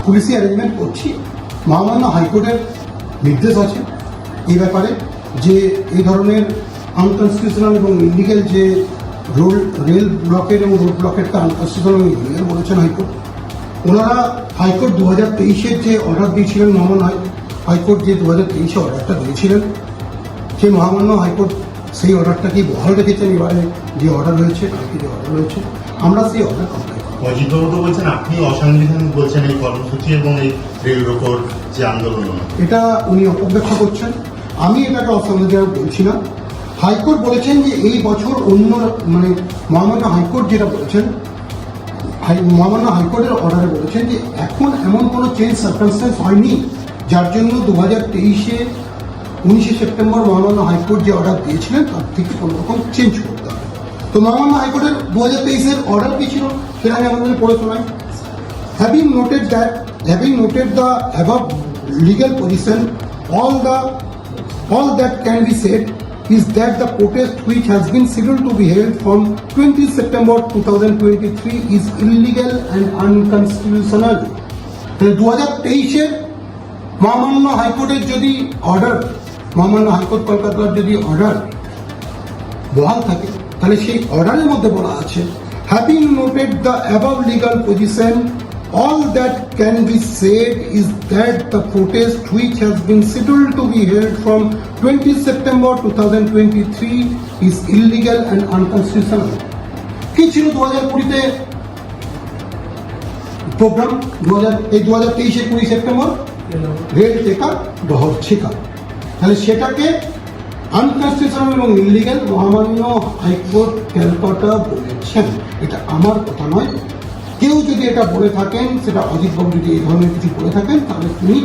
পুলিশি অ্যারেঞ্জমেন্ট করছি। মহামান্য হাইকোর্টের নির্দেশ আছে এই ব্যাপারে যে এই ধরনের আনকনস্টিটিউশনাল এবং ইলিগাল যে রেল ব্লকের এবং রোড ব্লকেরটা আনকনস্টিটিউশনাল এবং ইলিগাল বলেছেন হাইকোর্ট। ওনারা হাইকোর্ট 2023-এর যে অর্ডার দিয়েছিলেন, মহামান্য হাইকোর্ট যে 2023-এ অর্ডারটা দিয়েছিলেন, সেই মহামান্য হাইকোর্ট সেই অর্ডারটাকে বহাল রেখেছেন। এবারে যে অর্ডার রয়েছে, কালকে যে অর্ডার রয়েছে, আমরা সেই অর্ডার কমপ্লাই করব। অজিতবাবু তো বলছেন আপনি অসাংবিধানিক বলছেন এই কর্মসূচি এবং এই রেল রোকোর যে আন্দোলন, এটা উনি অপব্যাখ্যা করছেন। আমি এটাকে অসাংবিধানিক বলছি না। হাইকোর্ট বলেছেন যে এই বছর অন্য মহামান্য হাইকোর্ট যেটা বলেছেন, মহামান্য হাইকোর্টের অর্ডারে বলেছেন যে এখন এমন কোনো চেঞ্জ সার্কামস্টেন্স হয়নি যার জন্য 2023-এ 19শে সেপ্টেম্বর মহামান্য হাইকোর্ট যে অর্ডার দিয়েছিলেন তার থেকে কোনো রকম চেঞ্জ করতে হবে। তো মহামান্য হাইকোর্টের 2023-এর অর্ডার কি ছিল সেটা আমি আমাদের পড়ে শোনাই। Having noted the above legal position, all that can be said is that the protest which has been scheduled to be held from 20 September 2023 is illegal and unconstitutional. 2023-এর মহামান্য হাইকোর্টের যদি অর্ডার, মহামান্য হাইকোর্ট কলকাতার যদি অর্ডার বহাল থাকে, তাহলে সেই অর্ডারের মধ্যে বলা আছে having noted the above legal position, all that can be said is that the protest which has been scheduled to be held from 20 September 2023 is illegal and unconstitutional. কি ছিল 2020-তে প্রোগ্রাম? 2023-এর 20 সেপ্টেম্বর রেল টেকার ডহর ছেকা। তাহলে সেটাকে unconstitutional এবং illegal মহামান্য high court Calcutta বলেছেন। এটা আমার কথা নয়। কেউ যদি এটা বলে থাকেন, সেটা অজিতবাবু যদি এই ধরনের কিছু বলে থাকেন, তাহলে তিনি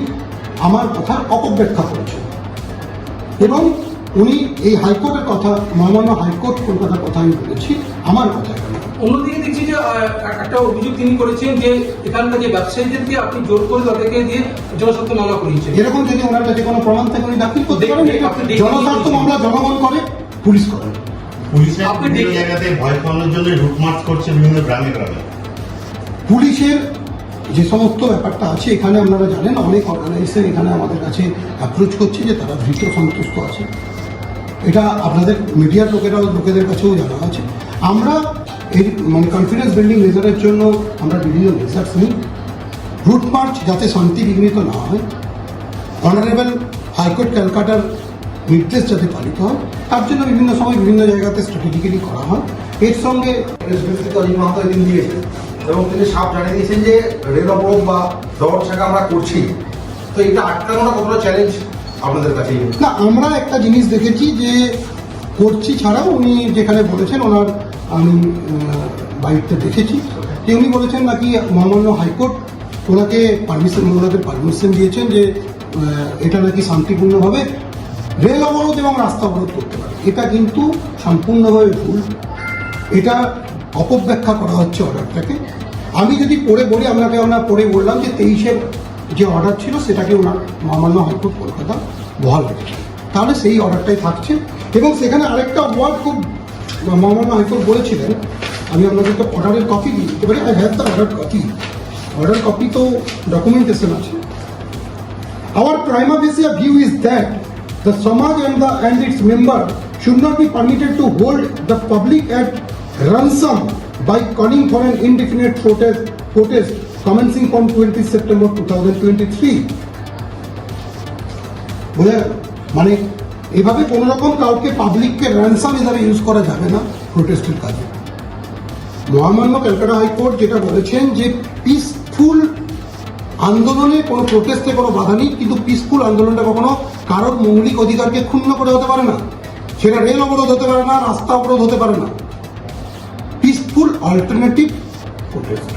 আমার কথার অপব্যাখ্যা করেছেন এবং উনি এই হাইকোর্টের কথা, মহামান্য হাইকোর্ট কলকাতার কথা আমি বলেছি, আমার কথা এটা নয়। অন্যদিকে দেখছি যে একটা অভিযোগ তিনি করেছেন যে এখানকার যে ব্যবসায়ীদেরকে আপনি জোর করে তাদেরকে দিয়ে জনস্বার্থ মামলা করিয়েছেন। এরকম যদি ওনার কাছে কোনো প্রমাণ থাকে উনি দাখিল করতে পারেন। জনস্বার্থ মামলা জনগণ করে, পুলিশ করে। পুলিশের বিভিন্ন জায়গাতে ভয় পাওয়ানোর জন্য রুট মার্চ করছে বিভিন্ন গ্রামে গ্রামে। পুলিশের যে সমস্ত ব্যাপারটা আছে, এখানে আপনারা জানেন অনেক অর্গানাইজেশন এখানে আমাদের কাছে অ্যাপ্রোচ করছে যে তারা ভীত সন্তুষ্ট আছে। এটা আপনাদের মিডিয়ার লোকেদের কাছেও জানা আছে। আমরা এই কনফিডেন্স বিল্ডিং মেজারের জন্য আমরা বিভিন্ন মেজার্স নিই। রুট মার্চ যাতে শান্তি বিঘ্নিত না হয়, অনারেবল হাইকোর্ট ক্যালকাটার নির্দেশ যাতে পালিত হয়, তার জন্য বিভিন্ন সময় বিভিন্ন জায়গাতে স্ট্র্যাটেজিক্যালি করা হয়। এর সঙ্গে দিন দিয়েছেন এবং তিনি সাপ জানিয়ে দিয়েছেন যে রেল অবরোধ বা দর ছাকা আমরা করছি। তো এটা আটকানোটা কতটা চ্যালেঞ্জ আপনাদের কাছে? না, আমরা একটা জিনিস দেখেছি যে করছি ছাড়াও উনি যেখানে বলেছেন, ওনার আমি বাইকটা দেখেছি যে উনি বলেছেন নাকি মহামান্য হাইকোর্ট ওনাকে পারমিশন দিয়েছেন যে এটা নাকি শান্তিপূর্ণভাবে রেল অবরোধ এবং রাস্তা অবরোধ করতে পারে। এটা কিন্তু সম্পূর্ণভাবে ভুল। এটা অপব্যাখ্যা করা হচ্ছে অর্ডারটাকে। আমি যদি পড়ে বলি, আমরা পড়ে বললাম যে 23-এর যে অর্ডার ছিল সেটাকে ওনার মহামান্য হাইকোর্ট কলকাতা বহাল রেখেছে, তাহলে সেই অর্ডারটাই থাকছে। এবং সেখানে আরেকটা ওয়ার্ড খুব মহামান্য হাইকোর্ট বলেছিলেন, আমি আপনাদেরকে অর্ডারের কপি দিয়ে দিতে পারি। I have the order copy তো ডকুমেন্টেশন আছে। Our prima facie view is that the Samaj and its member should not be permitted to hold the public at ransom by calling for an indefinite protest commencing from 20 September 2023. মানে এভাবে কোন রকম কাউকে পাবলিককে ransom হিসাবে use করা যাবে না প্রোটেস্টের কাজে। মহামান্য ক্যালকাটা হাইকোর্ট যেটা বলেছেন যে পিসফুল আন্দোলনে কোনো প্রোটেস্টে কোনো বাধা নেই, কিন্তু পিসফুল আন্দোলনটা কখনো কারোর মৌলিক অধিকারকে ক্ষুণ্ণ করে হতে পারে না। সেটা রেল অবরোধ হতে পারে না, রাস্তা অবরোধ হতে পারে না। Peaceful alternative protest.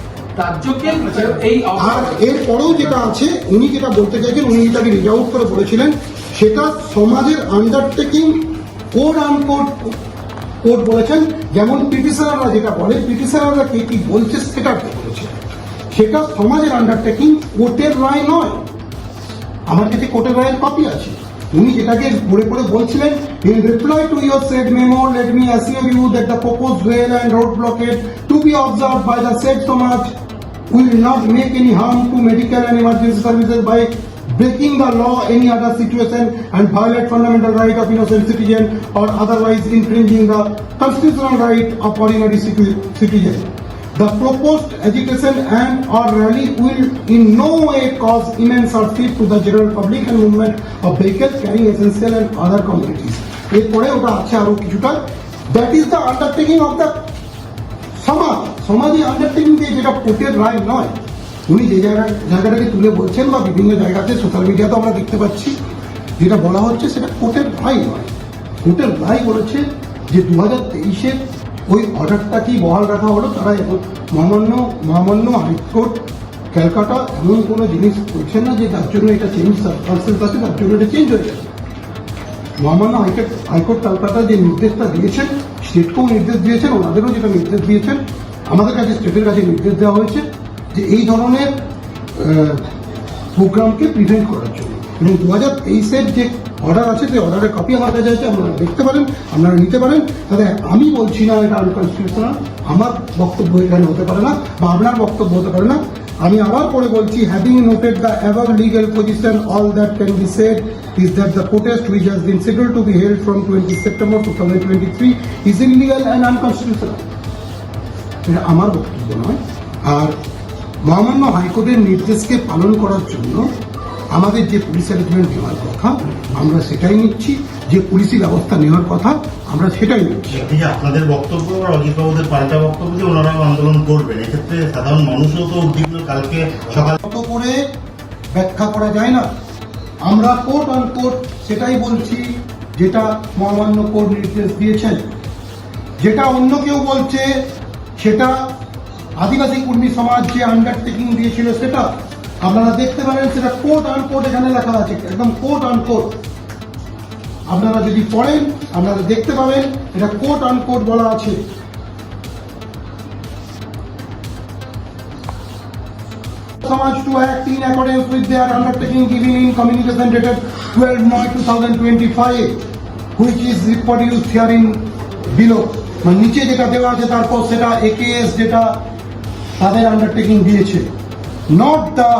আর এরপরেও যেটা আছে, উনি যেটা বলতে চাইছেন, উনি যেটাকে রিজ আউট করে বলেছিলেন, সেটা সমাজের আন্ডারটেকিং কোড আনকোড কোর্ট বলেছেন। যেমন পিটিশনাররা যেটা বলে, পিটিশনাররা কে কি বলছে সেটা বলেছে, সেটা সমাজের আন্ডারটেকিং, কোর্টের রায় নয়। আমার কাছে কোর্টের রায়ের কপি আছে। উনি যেটাকে পড়ে বলছিলেন, in reply to your said memo, let me assure you that the proposed rail and road blockade to be observed by the said Samaj will not make any harm to medical and emergency services by breaking the law any other situation and violate fundamental right of innocent citizen or otherwise infringing the constitutional right of ordinary citizen. The proposed agitation and or rally will in no way cause immense hardship to the general public and movement of vehicles carrying essential and other commodities. এরপরে ওটা আছে আরো কিছুটা, that is the undertaking of the সমাজী undertaking দিয়ে, যেটা কোর্টের রায় নয়। উনি যে জায়গাটাকে তুলে বলছেন বা বিভিন্ন জায়গাতে সোশ্যাল মিডিয়াতে আমরা দেখতে পাচ্ছি যেটা বলা হচ্ছে সেটা কোর্টের রায় নয়। কোর্টের রায় বলেছে যে 2023-এর ওই অর্ডারটা কি বহাল রাখা হলো, তারা এখন মহামান্য হাইকোর্ট ক্যালকাটা এমন কোনো জিনিস করছেন না যে যার জন্য এটা চেঞ্জ সার্কামস্টেন্স আছে, তার জন্য এটা চেঞ্জ হয়ে গেছে। মহামান্য হাইকোর্ট ক্যালকাটা যে নির্দেশটা দিয়েছেন, স্টেটকেও নির্দেশ দিয়েছেন, ওনাদেরও যেটা নির্দেশ দিয়েছেন, আমাদের কাছে স্টেটের কাছে নির্দেশ দেওয়া হয়েছে যে এই ধরনের প্রোগ্রামকে প্রিভেন্ট করার জন্য। এবং 2023-এর যে অর্ডার আছে সেই অর্ডারের কপি আমার কাছে আছে, আপনারা দেখতে পারেন, আপনারা নিতে পারেন। তাহলে আমি বলছি না এটা আনকনস্টিটিউশনাল, আমার বক্তব্য এখানে হতে পারে না বা আপনার বক্তব্য হতে পারে না। আমি আবার পরে বলছি, having noted the above legal position, all that can be shed is that the protest which has been scheduled to be held from 20 September 2023 is illegal and unconstitutional. এটা আমার বক্তব্য নয়। আর মহামান্য হাইকোর্টের নির্দেশকে পালন করার জন্য আমাদের যে পুলিশ অ্যারেঞ্জমেন্ট নেওয়ার কথা আমরা সেটাই নিচ্ছি, যে পুলিশি ব্যবস্থা নেওয়ার কথা আমরা সেটাই নিচ্ছি। আপনাদের বক্তব্য আর অজিতবাবুদের পাল্টা বক্তব্য যে ওনারাও আন্দোলন করবেন, এক্ষেত্রে সাধারণ মানুষও তো উদ্বিগ্ন। কালকে সকাল করে ব্যাখ্যা করা যায় না, আমরা কোর্ট অন কোর্ট সেটাই বলছি যেটা মহামান্য কোর্ট নির্দেশ দিয়েছেন। যেটা অন্য কেউ বলছে সেটা আদিবাসী কর্মী সমাজ যে আন্ডারটেকিং দিয়েছিল সেটা আপনারা দেখতে পারেন, সেটা কোর্ট অন কোর্ট এখানে লেখা আছে, একদম কোর্ট অন কোর্ট। আপনারা যদি পড়েন আপনারা দেখতে পাবেন এটা কোর্ট অন কোর্ট বলা আছে। Samaj to act in accordance with their undertaking given in communication dated 12 March 2025, which is reproduced herein below. মানে নিচে যেটা দেওয়া আছে তারপর সেটা AKS যেটা তাদের আন্ডারটেকিং দিয়েছে, not the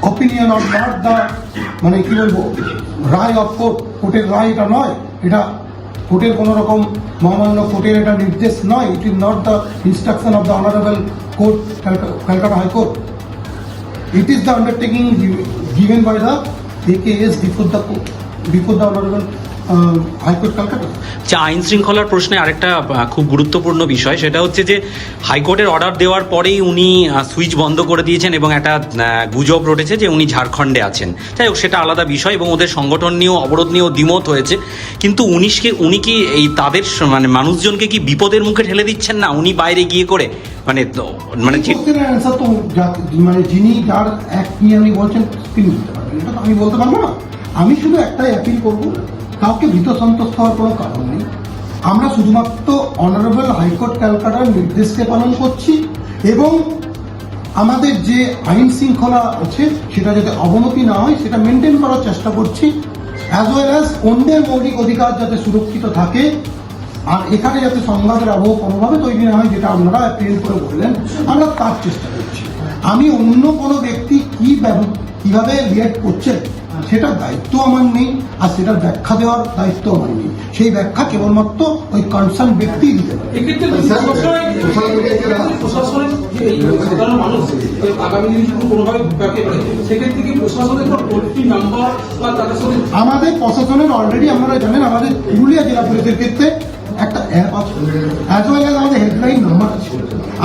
opinion of, not the মানে কি বলবো রায় অফ কোর্ট। কোর্টের রায় এটা নয়, এটা কোর্টের কোনো রকম মহামান্য কোর্টের এটা নির্দেশ নয়। It is not the instruction of the honourable court Calcutta High Court. It is the undertaking given by the AKS before the Honorable High Court Calcutta. আইন শৃঙ্খলার প্রশ্নে আরেকটা খুব গুরুত্বপূর্ণ বিষয়, সেটা হচ্ছে যে হাইকোর্টের অর্ডার দেওয়ার পরেই উনি সুইচ বন্ধ করে দিয়েছেন এবং একটা গুজব রটেছে যে উনি ঝাড়খণ্ডে আছেন। যাই হোক, সেটা আলাদা বিষয় এবং ওদের সংগঠন নিয়েও অবরোধ নিয়েও দ্বিমত হয়েছে। কিন্তু উনি কি এই তাদের মানে মানুষজনকে কি বিপদের মুখে ঠেলে দিচ্ছেন না উনি বাইরে গিয়ে করে? মানে অ্যান্সার তো মানে যিনি যার অ্যাক্ট নিয়ে আপনি বলছেন তিনি বলতে পারবেন, এটা তো আমি বলতে পারবো না। আমি শুধু একটাই অ্যাপিল করবো, কাউকে ভীত সন্ত্রস্ত হওয়ার কোনো কারণ নেই। আমরা শুধুমাত্র অনারেবল হাইকোর্ট ক্যালকাটার নির্দেশকে পালন করছি এবং আমাদের যে আইন শৃঙ্খলা আছে সেটা যাতে অবনতি না হয় সেটা মেনটেন করার চেষ্টা করছি, অ্যাজ ওয়েল অ্যাজ অন্যের মৌলিক অধিকার যাতে সুরক্ষিত থাকে। আর এখানে যাতে সংঘাতের আবহ কোনোভাবে তৈরি না হয়, যেটা আপনারা অ্যাপিল করে বললেন, আমরা তার চেষ্টা করছি। আমি অন্য কোনো ব্যক্তি কিভাবে রিয়েক্ট করছে সেটার দায়িত্ব আমার নেই, আর সেটার ব্যাখ্যা দেওয়ার দায়িত্ব আমার নেই। সেই ব্যাখ্যা কেবলমাত্র ওই কনসার্ন ব্যক্তি দিতে পারে। এক্ষেত্রে প্রশাসনের সাধারণ মানুষ আগামী দিনে কোনোভাবে বিপাকে পড়ে, সেক্ষেত্রে কি প্রশাসনের টোল ফ্রি নাম্বার বা তাদের সাথে আমাদের প্রশাসনের অলরেডি আপনারা জানেন আমাদের পুরুলিয়া জেলা পুলিশের ক্ষেত্রে একটা অ্যাপ আছে, অ্যাজ ওয়েল অ্যাজ আমাদের হেল্পলাইন নাম্বার আছে।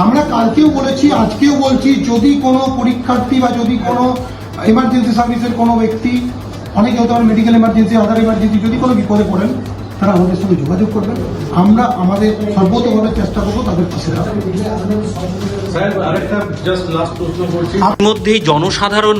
আমরা কালকেও বলেছি, আজকেও বলছি, যদি কোনো পরীক্ষার্থী বা যদি কোনো এমার্জেন্সি সার্ভিসের কোনো ব্যক্তি, অনেকে হতে পারে মেডিকেল এমার্জেন্সি, আদার এমার্জেন্সি, যদি কোনো বিপদে পড়েন তারা আমাদের সঙ্গে যোগাযোগ করবেন। আমরা আমাদের সর্বতভাবে চেষ্টা করবো তাদের পাশে থাকার। এর মধ্যেই জনসাধারণ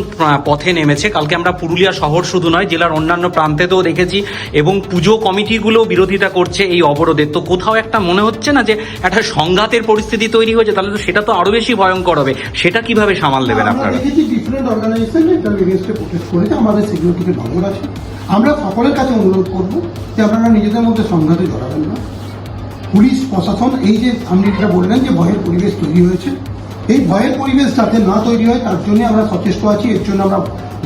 পথে নেমেছে। কালকে আমরা পুরুলিয়া শহর শুধু নয়, জেলার অন্যান্য প্রান্তেতেও দেখেছি এবং পুজো কমিটিগুলো বিরোধিতা করছে এই অবরোধের। তো কোথাও একটা মনে হচ্ছে না যে একটা সংঘাতের পরিস্থিতি তৈরি হয়েছে? তাহলে তো সেটা তো আরো বেশি ভয়ঙ্কর হবে। সেটা কিভাবে সামাল দেবেন আপনারা? দেখেছি ডিফারেন্ট অর্গানাইজেশন এটার এগেইনস্টে প্রোটেস্ট করেছে, আমাদের সিকিউরিটিতে নজর আছে। আমরা সকলের কাছে অনুরোধ করবো যে আপনারা নিজেদের মধ্যে সংঘাতে জড়াবেন না। পুলিশ প্রশাসন এই যে আপনি যেটা বললেন যে ভয়ের পরিবেশ তৈরি হয়েছে, এই ভয়ের পরিবেশ যাতে না তৈরি হয় তার জন্য আমরা সচেষ্ট আছি। এর জন্য আমরা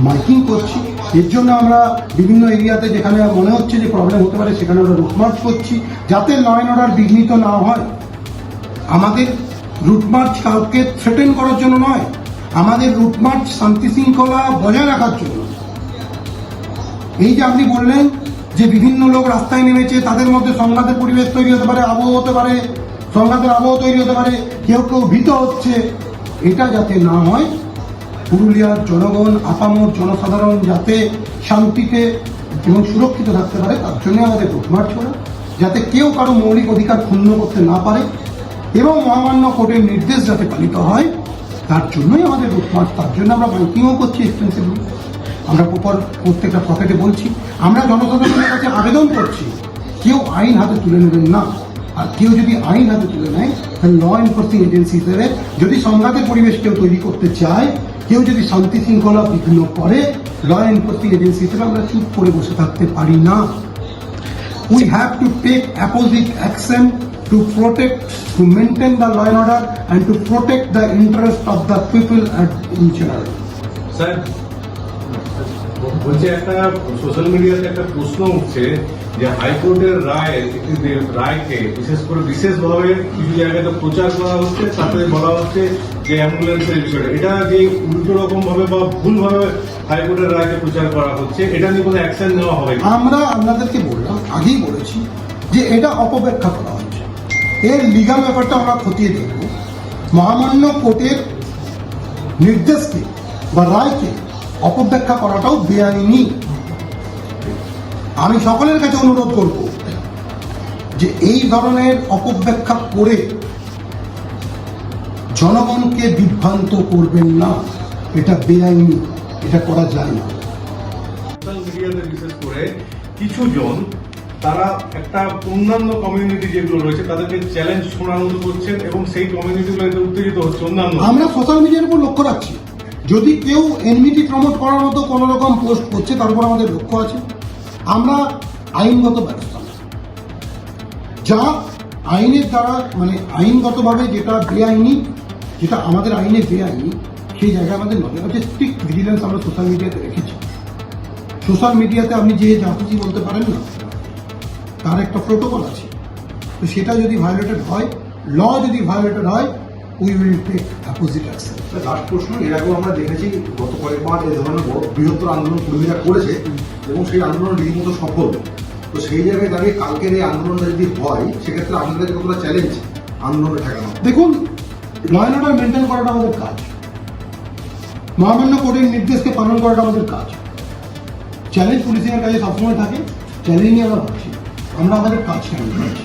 মাইকিং করছি, এর জন্য আমরা বিভিন্ন এরিয়াতে যেখানে মনে হচ্ছে যে প্রবলেম হতে পারে সেখানে আমরা রুটমার্চ করছি, যাতে ল অ্যান্ড অর্ডার বিঘ্নিত না হয়। আমাদের রুটমার্চ কাউকে থ্রেটেন করার জন্য নয়, আমাদের রুটমার্চ শান্তি শৃঙ্খলা বজায় রাখার জন্য। এই যে আপনি বললেন যে বিভিন্ন লোক রাস্তায় নেমেছে, তাদের মধ্যে সংঘাতের পরিবেশ তৈরি হতে পারে, আবহ হতে পারে, সংঘাতের আবহ তৈরি হতে পারে, কেউ কেউ ভীত হচ্ছে, এটা যাতে না হয়, পুরুলিয়ার জনগণ, আপামর জনসাধারণ যাতে শান্তিতে এবং সুরক্ষিত থাকতে পারে তার জন্য আমাদের রুটমার্চ করা, যাতে কেউ কারো মৌলিক অধিকার ক্ষুণ্ণ করতে না পারে এবং মহামান্য কোর্টের নির্দেশ যাতে পালিত হয় তার জন্যই আমাদের রুটমার্চ। তার জন্য আমরা মাইকিংও করছি এক্সটেন্সিভলি, আমরা প্রত্যেকটা পকেটে বলছি, আমরা জনসাধারণের কাছে আবেদন করছি কেউ আইন হাতে তুলে নেবেন না। আর কেউ যদি আইন হাতে তুলে নেয় তাহলে ল এনফোর্সিং এজেন্সি হিসেবে যদি সংঘাতের পরিবেশ কেউ তৈরি করতে চায়, কেউ যদি শান্তি শৃঙ্খলা বিঘ্ন করে, ল এনফোর্সিং এজেন্সি হিসেবে আমরা চুপ করে বসে থাকতে পারি না। We have to take opposite action to protect, to maintain the law and order and to protect the interest of the people in general. Sir বলছে একটা সোশ্যাল মিডিয়াতে একটা প্রশ্ন উঠছে যে হাইকোর্টের রায়কে বিশেষ করে বিশেষভাবে কিছু জায়গাতে প্রচার করা হচ্ছে, তাতে বলা হচ্ছে যে অ্যাম্বুলেন্সের বিষয়টা, এটা যে উল্টো রকম ভাবে বা ভুল ভাবে হাইকোর্টের রায়কে প্রচার করা হচ্ছে, এটা নিয়ে কোনো অ্যাকশন নেওয়া হবে? আমরা আপনাদেরকে বললাম, আগেই বলেছি যে এটা অপব্যাখ্যা করা হচ্ছে, এর লিগাল ব্যাপারটা আমরা খতিয়ে দেখব। মহামান্য কোর্টের নির্দেশকে বা রায়কে অপব্যাখ্যা করাটাও বেআইনি। আমি সকলের কাছে অনুরোধ করব যে এই ধরনের অপব্যাখ্যা করে জনগণকে বিভ্রান্ত করবেন না, এটা বেআইনি, এটা করা যায় না। সোশ্যাল মিডিয়াতে বিশেষ করে কিছু জন তারা একটা অন্যান্য কমিউনিটি যেগুলো রয়েছে তাদেরকে চ্যালেঞ্জ শোনানো করছেন এবং সেই কমিউনিটিগুলো এতে উত্তেজিত হচ্ছে। অন্যান্য আমরা সোশ্যাল মিডিয়ার উপর লক্ষ্য রাখছি, যদি কেউ এনমিটি প্রমোট করার মতো কোনো রকম পোস্ট করছে তার উপর আমাদের লক্ষ্য আছে। আমরা আইনগত ব্যবস্থা নেব, যা আইনের দ্বারা মানে আইনগতভাবে যেটা বেআইনি, যেটা আমাদের আইনে বেআইনি, সেই জায়গায় আমাদের নজর আছে। স্ট্রিক্ট ভিজিলেন্স আমরা সোশ্যাল মিডিয়াতে রেখেছি। সোশ্যাল মিডিয়াতে আপনি যে যা খুশি বলতে পারেন না, তার একটা প্রোটোকল আছে। তো সেটা যদি ভায়োলেটেড হয়, ল যদি ভায়োলেটেড হয়, we will take opposite action. Last প্রশ্ন, এর আগেও আমরা দেখেছি গত কয়েক মাস এই ধরনের বড় বৃহত্তর আন্দোলন কর্মীরা করেছে এবং সেই আন্দোলন রীতিমতো সফল। তো সেই জায়গায় দাঁড়িয়ে কালকের এই আন্দোলনটা যদি হয় সেক্ষেত্রে আপনাদের কাছে কতটা চ্যালেঞ্জ আন্দোলনে ঠেকানো? দেখুন, ল অ্যান্ড অর্ডার মেনটেন করাটা আমাদের কাজ, মহামান্য কোর্টের নির্দেশকে পালন করাটা আমাদের কাজ। চ্যালেঞ্জ পুলিশের কাছে সবসময় থাকে, চ্যালেঞ্জ নিয়ে আমরা ভাবছি, আমরা আমাদের কাজ কেন করছি।